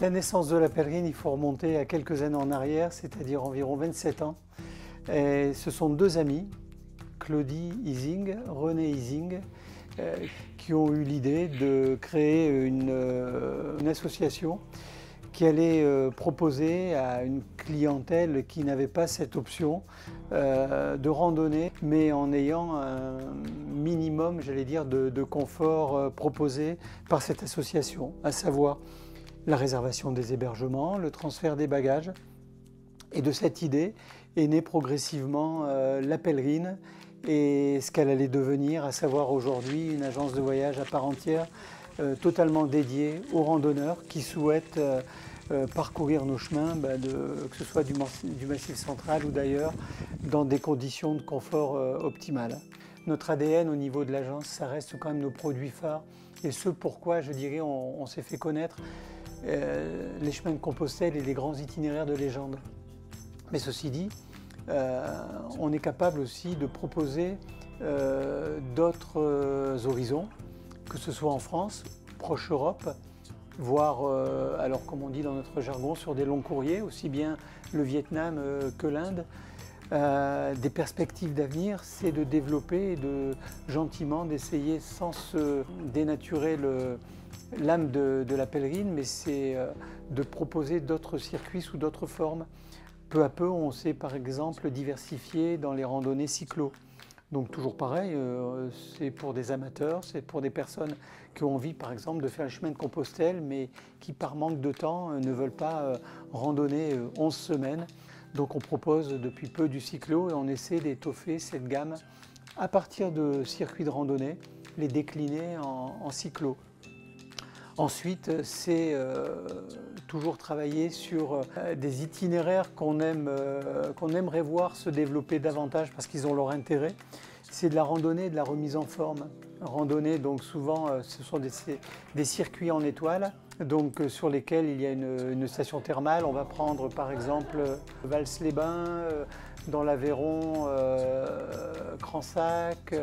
La naissance de la pèlerine, il faut remonter à quelques années en arrière, c'est-à-dire environ 27 ans. Et ce sont deux amis, Claudie Ising, René Ising, qui ont eu l'idée de créer une association qui allait proposer à une clientèle qui n'avait pas cette option de randonnée, mais en ayant un minimum, j'allais dire, de confort proposé par cette association, à savoir la réservation des hébergements, le transfert des bagages. Et de cette idée est née progressivement la pèlerine et ce qu'elle allait devenir, à savoir aujourd'hui une agence de voyage à part entière, totalement dédiée aux randonneurs qui souhaitent parcourir nos chemins, que ce soit du Massif central ou d'ailleurs, dans des conditions de confort optimales. Notre ADN au niveau de l'agence, ça reste quand même nos produits phares et ce pourquoi, je dirais, on s'est fait connaître les chemins de Compostelle et les grands itinéraires de légende. Mais ceci dit, on est capable aussi de proposer d'autres horizons, que ce soit en France, proche Europe, voire, alors comme on dit dans notre jargon, sur des longs courriers, aussi bien le Vietnam que l'Inde. Des perspectives d'avenir, c'est de développer et gentiment d'essayer, sans se dénaturer l'âme de la pèlerine, mais c'est de proposer d'autres circuits sous d'autres formes. Peu à peu, on s'est par exemple diversifié dans les randonnées cyclo. Donc toujours pareil, c'est pour des amateurs, c'est pour des personnes qui ont envie par exemple de faire le chemin de Compostelle, mais qui par manque de temps ne veulent pas randonner 11 semaines. Donc on propose depuis peu du cyclo et on essaie d'étoffer cette gamme à partir de circuits de randonnée, les décliner en cyclo. Ensuite, c'est toujours travailler sur des itinéraires qu'on aimerait voir se développer davantage parce qu'ils ont leur intérêt. C'est de la randonnée, de la remise en forme. Randonnée, donc souvent, ce sont des circuits en étoile, donc sur lesquels il y a une station thermale. On va prendre par exemple Vals-les-Bains, dans l'Aveyron, Cransac,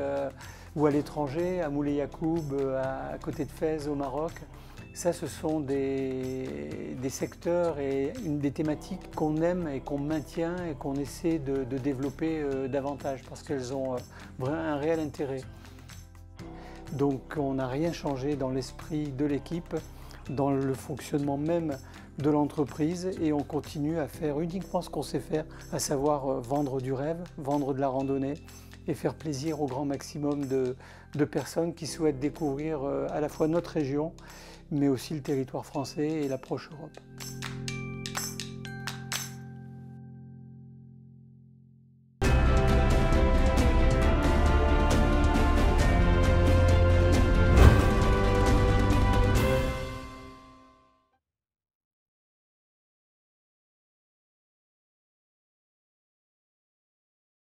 ou à l'étranger, à Moulay-Yacoub, à côté de Fès au Maroc. Ça, ce sont des secteurs et des thématiques qu'on aime et qu'on maintient et qu'on essaie de développer davantage parce qu'elles ont un réel intérêt. Donc on n'a rien changé dans l'esprit de l'équipe, dans le fonctionnement même de l'entreprise et on continue à faire uniquement ce qu'on sait faire, à savoir vendre du rêve, vendre de la randonnée et faire plaisir au grand maximum de personnes qui souhaitent découvrir à la fois notre région, mais aussi le territoire français et la proche Europe.